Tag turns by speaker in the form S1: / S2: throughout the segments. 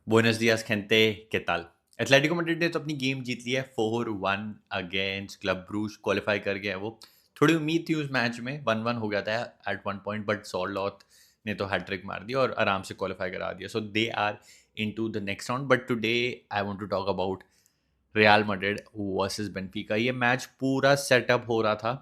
S1: Buenos días, gente. ¿Qué tal? Atletico Madrid ने तो अपनी गेम जीत ली है 4-1 अगेंस्ट क्लब ब्रूज क्वालिफाई कर गया है वो। थोड़ी उम्मीद थी उस मैच में, 1-1 हो गया था एट वन पॉइंट, बट सॉर्लोथ ने तो हैट्रिक मार दिया और आराम से क्वालिफाई करा दिया। So they are into the next round. But today I want to talk about Real Madrid versus Benfica. ये मैच पूरा सेटअप हो रहा था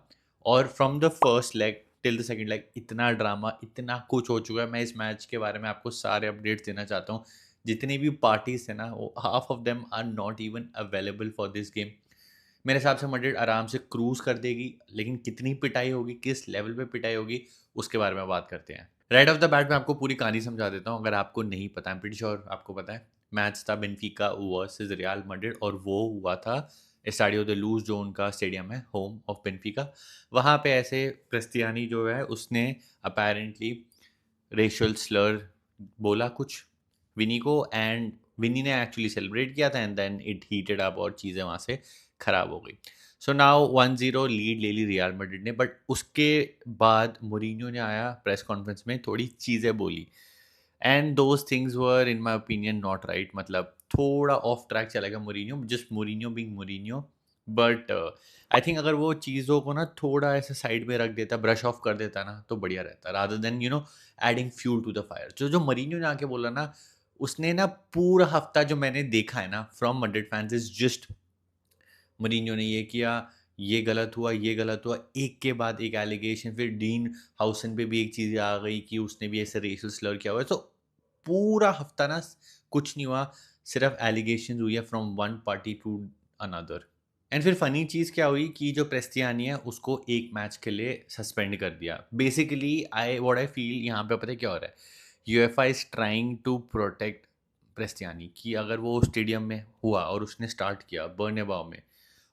S1: और from the first leg till the second leg इतना ड्रामा, इतना कुछ हो चुका है। मैं इस मैच के बारे में आपको सारे अपडेट्स देना चाहता हूँ। जितनी भी पार्टीज है ना, वो half of them are not even available for this game. मेरे हिसाब से मैड्रिड आराम से क्रूज कर देगी, लेकिन कितनी पिटाई होगी, किस लेवल पे पिटाई होगी, उसके बारे में बात करते हैं। राइट ऑफ द बैट मैं आपको पूरी कहानी समझा देता हूँ, अगर आपको नहीं पता। आई एम प्रीटी श्योर आपको पता है। मैच था बेनफिका वर्सेस रियल मैड्रिड और वो हुआ था एस्टाडियो दे लूज, जो उनका स्टेडियम है, होम ऑफ बेनफिका। वहाँ पे ऐसे क्रिस्टियानी जो है उसने अपेरेंटली रेशियल स्लर बोला कुछ विनी को, एंड विनी ने एक्चुअली सेलिब्रेट किया था and then it heated up और चीज़ें वहाँ से ख़राब हो गई। सो नाउ 1-0 लीड ले ली रियल मैड्रिड ने, बट उसके बाद मोरिनियो ने आया प्रेस कॉन्फ्रेंस में, थोड़ी चीज़ें बोली and those things were in my opinion not right. मतलब थोड़ा ऑफ ट्रैक चलेगा Mourinho, just Mourinho being Mourinho. But I think अगर वो चीज़ों को ना थोड़ा ऐसे साइड में रख देता, ब्रश ऑफ कर देता ना, तो बढ़िया रहता, rather than adding fuel to the fire. जो जो मरीनियो ने आके बोला ना, उसने ना पूरा हफ्ता जो मैंने देखा है ना from Madrid fans is just Mourinho ने ये किया, ये गलत हुआ, ये गलत हुआ, एक के बाद एक एलिगेशन। फिर डीन हाउसन पे भी एक चीज़ आ गई कि उसने भी ऐसे रेशियल स्लर किया हुआ है। तो पूरा हफ्ता ना कुछ नहीं हुआ, सिर्फ एलिगेशन हुई है from one party to another. And फिर फनी चीज़ क्या हुई कि जो प्रेस्टियानी है उसको एक मैच के लिए सस्पेंड कर दिया। Basically I what I feel यहाँ पे पता है क्या हो रहा है। UEFA is trying to protect Prestianni कि अगर वो स्टेडियम में हुआ और उसने स्टार्ट किया बर्नेबाउ में,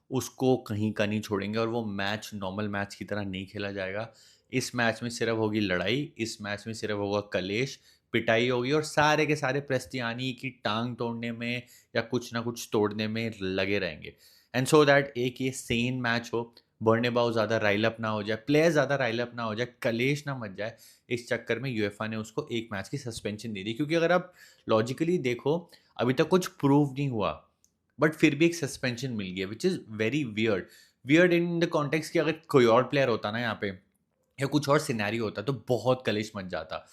S1: उसको कहीं का नहीं छोड़ेंगे और वो मैच नॉर्मल मैच की तरह नहीं खेला जाएगा। इस मैच में सिर्फ होगी लड़ाई, इस मैच में सिर्फ होगा कलेश, पिटाई होगी और सारे के सारे प्रेस्टियानी की टांग तोड़ने में या कुछ ना कुछ तोड़ने में लगे रहेंगे। एंड सो दैट एक ये सेन मैच हो, बर्नेबाउ ज़्यादा राइल अप ना हो जाए, प्लेयर ज़्यादा राइल अप ना हो जाए, कलेश ना मच जाए। इस चक्कर में यूएफए ने उसको एक मैच की सस्पेंशन दे दी, क्योंकि अगर आप लॉजिकली देखो, अभी तक कुछ प्रूव नहीं हुआ, बट फिर भी एक सस्पेंशन मिल गया, which is very weird. Weird in the context कि अगर कोई और प्लेयर होता ना यहाँ पे, या कुछ और सिनेरियो होता, तो बहुत कलेश मच जाता।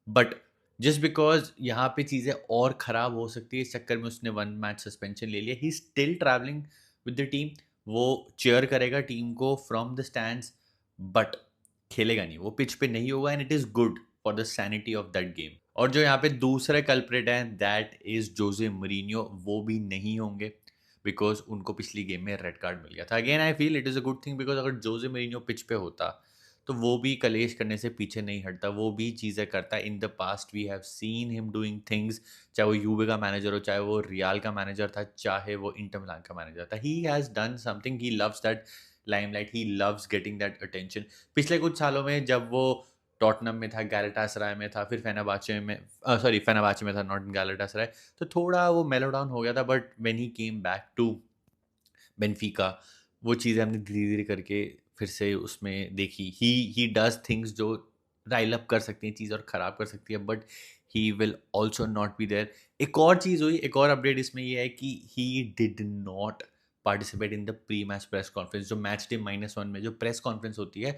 S1: बट जस्ट बिकॉज यहाँ पे चीज़ें और ख़राब हो सकती है, इस चक्कर में उसने वन मैच सस्पेंशन ले लिया। He still travelling with the team. वो चेयर करेगा टीम को फ्रॉम द स्टैंड्स, बट खेलेगा नहीं, वो पिच पे नहीं होगा, and it is good for the sanity of that game. और जो यहाँ पे दूसरे कल्प्रिट हैं, दैट इज़ जोजे मरीनियो, वो भी नहीं होंगे बिकॉज उनको पिछली गेम में रेड कार्ड मिल गया था। Again I feel it is a good thing, because अगर जोजे मरीनियो पिच पे होता तो वो भी कलेश करने से पीछे नहीं हटता, वो भी चीज़ें करता है। In the past we have seen him doing things, चाहे वो यूवे का मैनेजर हो, चाहे वो रियाल का मैनेजर था, चाहे वो इंटर मिलान का मैनेजर था। He has done something, he loves that limelight, he loves getting that attention. पिछले कुछ सालों में जब वो टॉटनम में था, गैलेटासराय में था, फिर फेनेर्बाचे में, सॉरी फेनेर्बाचे में था, नॉट गैलेटासराय, तो थोड़ा वो मेलो डाउन हो गया था। But when he came back to Benfica, वो चीज़ें हमने धीरे-धीरे करके फिर से उसमें देखी। ही डज़ थिंग्स जो राइल अप कर सकती हैं चीज़ और ख़राब कर सकती है, but he will also not be there. एक और चीज़ हुई, एक और अपडेट इसमें ये है कि he did not participate in the pre match press conference. जो मैच डे -1 में जो प्रेस कॉन्फ्रेंस होती है,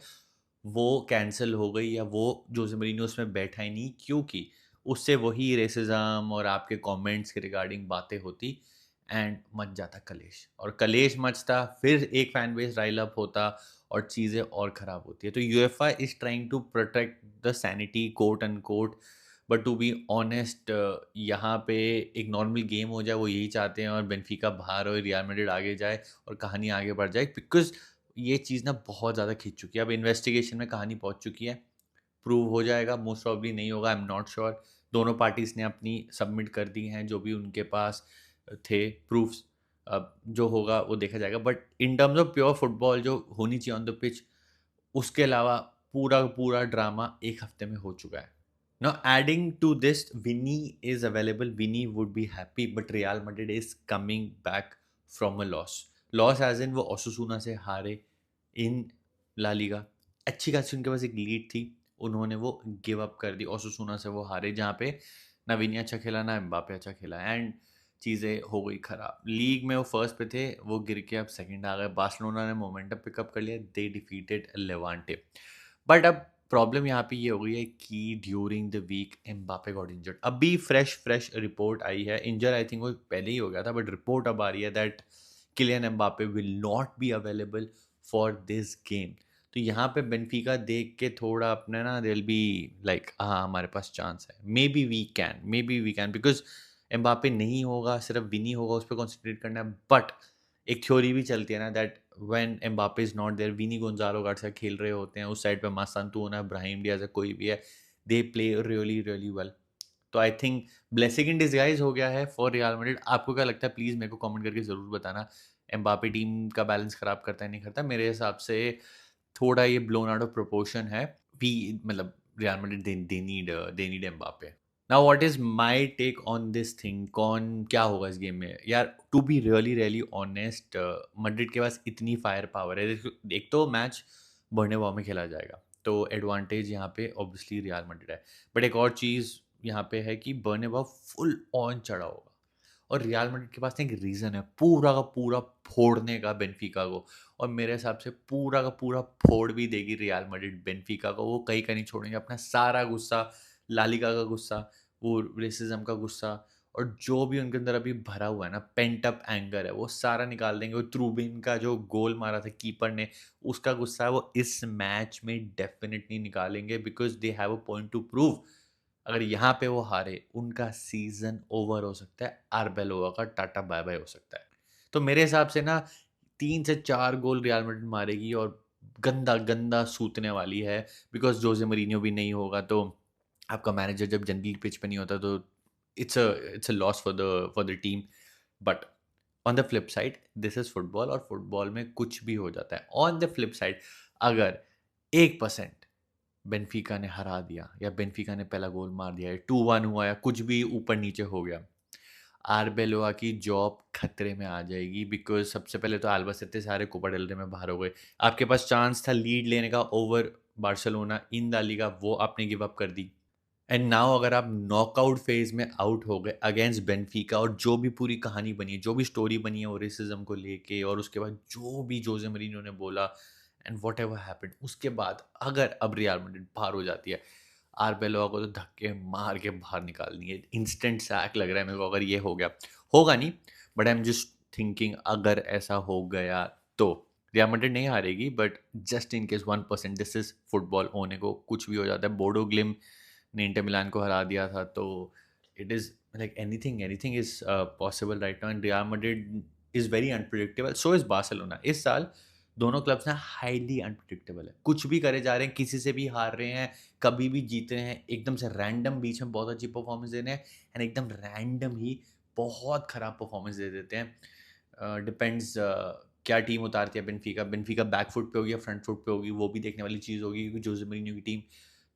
S1: वो कैंसल हो गई, या वो जोसे मourinho उसमें बैठा ही नहीं, क्योंकि उससे वही रेसिज़्म और आपके कमेंट्स के रिगार्डिंग बातें होती एंड मच जाता कलेश, और कलेश मचता, फिर एक फैन बेस राइल अप होता और चीज़ें और ख़राब होती है। तो UEFA is trying to protect the sanity quote unquote, but to be honest यहाँ पे एक नॉर्मल गेम हो जाए, वो यही चाहते हैं, और बेनफिका बाहर हो, रियल मैड्रिड आगे जाए और कहानी आगे बढ़ जाए, बिकॉज़ ये चीज़ ना बहुत ज़्यादा खिंच चुकी है। अब इन्वेस्टिगेशन में कहानी पहुँच चुकी है, प्रूव हो जाएगा, मोस्ट प्रोबेबली नहीं होगा, आई एम नॉट श्योर। दोनों पार्टीज़ ने अपनी सबमिट कर दी हैं जो भी उनके पास थे प्रूफ्स। अब जो होगा वो देखा जाएगा, but in terms of pure football जो होनी चाहिए ऑन द पिच, उसके अलावा पूरा पूरा ड्रामा एक हफ्ते में हो चुका है। Now adding to this, Vini is available, Vini would be happy, but Real Madrid is coming back from a loss. Loss as in वो ओसुसुना से हारे इन ला लीगा। अच्छी खासी उनके पास एक लीड थी, उन्होंने वो गिव अप कर दी, ओसुसुना से वो हारे, जहाँ पे ना विनी अच्छा खेला ना एम्बापे अच्छा खेला, एंड चीज़ें हो गई ख़राब। लीग में वो फर्स्ट पे थे, वो गिर के अब सेकंड आ गए। बार्सिलोना ने मोमेंटम पिकअप कर लिया, दे डिफीटेड लेवांटे। बट अब प्रॉब्लम यहाँ पे ये हो गई है कि during the week Mbappe got injured. अभी फ्रेश रिपोर्ट आई है, इंजर आई थिंक वो पहले ही हो गया था, बट रिपोर्ट अब आ रही है that Kylian Mbappe will not be available for this game. तो यहाँ पे बेनफिका देख के थोड़ा अपने ना दिल बी लाइक हाँ हमारे पास चांस है, maybe we can, because Mbappe नहीं होगा, सिर्फ विनी होगा, उस पर कॉन्सेंट्रेट करना है। बट एक थ्योरी भी चलती है ना that when Mbappe is not there, Vini Gonzalo Garcia खेल रहे होते हैं, उस साइड पे मासांतु होना, ब्राहिम डियाज है, कोई भी है, they play really really well. तो I think blessing in disguise हो गया है फॉर रियल मैड्रिड। आपको क्या लगता है, प्लीज़ मेरे को कमेंट करके ज़रूर बताना, एम्बापे टीम का बैलेंस खराब करता है नहीं करता? मेरे हिसाब से थोड़ा ये ब्लोन आउट ऑफ प्रोपोर्शन है। वी मतलब Real Madrid they need Mbappe. Now what is my take on this thing, कौन क्या होगा इस गेम में यार? To be really really honest, Madrid के पास इतनी फायर पावर है। एक तो मैच बर्नेबाउ में खेला जाएगा, तो एडवांटेज यहाँ पे ऑब्वियसली रियल मैड्रिड है। बट एक और चीज़ यहाँ पे है कि बर्नेबाउ फुल ऑन चढ़ा होगा, और रियल मैड्रिड के पास ना एक रीज़न है पूरा का पूरा फोड़ने का बेनफिका को। और मेरे हिसाब से पूरा का पूरा फोड़ भी देगी रियल मैड्रिड बेनफिका को। वो कहीं का नहीं छोड़ेंगे अपना सारा गुस्सा, लालिगा का गुस्सा, वो रेसिज्म का गुस्सा, और जो भी उनके अंदर अभी भरा हुआ है ना, पेंट अप एंगर है, वो सारा निकाल देंगे। वो त्रूबिन का जो गोल मारा था कीपर ने, उसका गुस्सा है वो इस मैच में डेफिनेटली निकालेंगे, because they have a point two prove. अगर यहाँ पे वो हारे, उनका सीजन ओवर हो सकता है, आर्बेलोआ का टाटा बाय बाय हो सकता है। तो मेरे हिसाब से ना 3 से 4 गोल रियल मैड्रिड मारेगी, और गंदा गंदा सूतने वाली है, बिकॉज जोजे मरीनियो भी नहीं होगा। तो आपका मैनेजर जब जनरली पिच पे नहीं होता, तो it's a loss for the team. But on the flip side, this is football, और फुटबॉल में कुछ भी हो जाता है। ऑन द फ्लिप साइड, अगर 1% बेनफिका ने हरा दिया, या बेनफिका ने पहला गोल मार दिया, या 2-1 हुआ, या कुछ भी ऊपर नीचे हो गया, आर्बेलोआ की जॉब खतरे में आ जाएगी। बिकॉज सबसे पहले तो अल्बासेते सारे कोपा डेल रे में बाहर हो गए। आपके पास चांस था लीड लेने का over Barcelona in the Liga, वो आपने गिव अप कर दी। एंड नाउ अगर आप नॉकआउट फेज में आउट हो गए अगेंस्ट बेनफिका, और जो भी पूरी कहानी बनी है, जो भी स्टोरी बनी है वो रेसिज्म को लेके, और उसके बाद जो भी जोजे मरीनो ने बोला, एंड वॉट एवर हैपेंड, उसके बाद अगर अब रियल मैड्रिड बाहर हो जाती है, आर्बेलोआ को तो धक्के मार के बाहर निकालनी है। इंस्टेंट सैक लग रहा है मेरे को, अगर ये हो गया। होगा नहीं, but I am just thinking अगर ऐसा हो गया तो रियल मैड्रिड नहीं हारेगी, but just in case 1%, this is football, होने को कुछ भी हो जाता है। बोडो ग्लिम ने इंटर मिलान को हरा दिया था, तो it is like anything is possible right now. And Real Madrid is very unpredictable, so is Barcelona. इस साल दोनों क्लब्स ना हाईली अनप्रिडिक्टेबल है, कुछ भी करे जा रहे हैं, किसी से भी हार रहे हैं, कभी भी जीत रहे हैं, एकदम से रैंडम बीच में बहुत अच्छी परफॉर्मेंस दे रहे हैं, एंड एकदम रैंडम ही बहुत खराब परफॉर्मेंस दे देते हैं। डिपेंड्स क्या टीम उतारती है। बेनफिका बेनफिका बैक फुट पे होगी या फ्रंट फुट पे होगी, वो भी देखने वाली चीज़ होगी, क्योंकि जोसे मourinho की टीम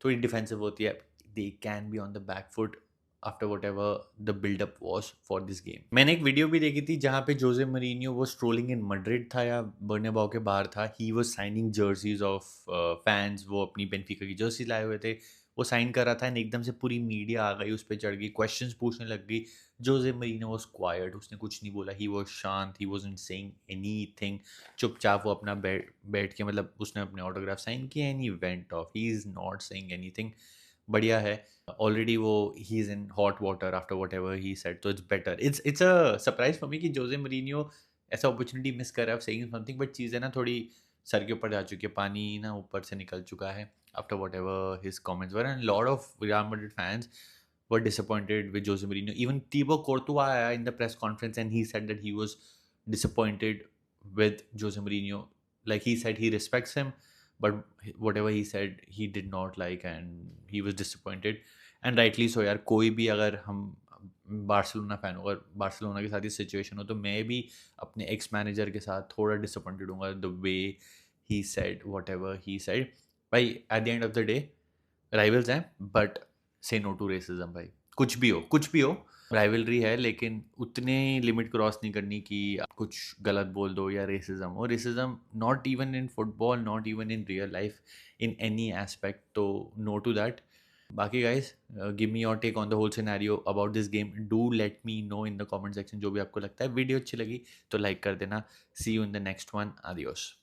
S1: थोड़ी डिफेंसिव होती है। They can be on the back foot after whatever the buildup was for this game. मैंने एक वीडियो भी देखी थी जहाँ पे जोसे मरीनियो वो स्ट्रोलिंग इन मैड्रिड था या बर्नेबाउ के बाहर था, he was signing jerseys of fans, वो अपनी बेनफिका की जर्सी लाए हुए थे, वो साइन कर रहा था, एंड एकदम से पूरी मीडिया आ गई, उस पर चढ़ गई, क्वेश्चंस पूछने लग गई। जोसे मरीनो वाज क्वाइट, उसने कुछ नहीं बोला, ही वाज शांत, ही वाजंट सेइंग एनीथिंग। चुपचाप वो अपना बैठ के, मतलब उसने अपने ऑटोग्राफ साइन किए, and he went off, he is not saying anything. बढ़िया है। ऑलरेडी वो he is in hot water after whatever he said, तो it's better. It's a surprise for me कि जोसे मरीनियो ऐसा अपॉर्चुनिटी मिस कर रहा है सेइंग समथिंग, बट चीज़ें ना थोड़ी सर के ऊपर जा चुकी है, पानी ना ऊपर से निकल चुका है after whatever his comments were. And lot of real Madrid fans were disappointed with Jose Mourinho. Even Thibaut Courtois in the press conference, and he said that he was disappointed with Jose Mourinho. Like he said, he respects him, but whatever he said, he did not like, and he was disappointed. And rightly so यार, कोई भी अगर हम Barcelona fan हो, अगर Barcelona के साथ ये सिचुएशन हो, तो मैं भी अपने एक्स मैनेजर के साथ थोड़ा डिसअपॉइंटेड हूँ the way he said whatever he said. भाई at the end of the day rivals हैं, but say no to racism भाई। कुछ भी हो, कुछ भी हो, राइवलरी है, लेकिन उतने लिमिट क्रॉस नहीं करनी कि आप कुछ गलत बोल दो, या रेसिज्म हो। Racism not even in football, not even in real life, in any aspect, तो नो टू दैट। बाकी guys, give me your take on the whole scenario about this game, do let me know in the comment section जो भी आपको लगता है। Video अच्छी लगी तो लाइक कर देना। See you in the next one, adios.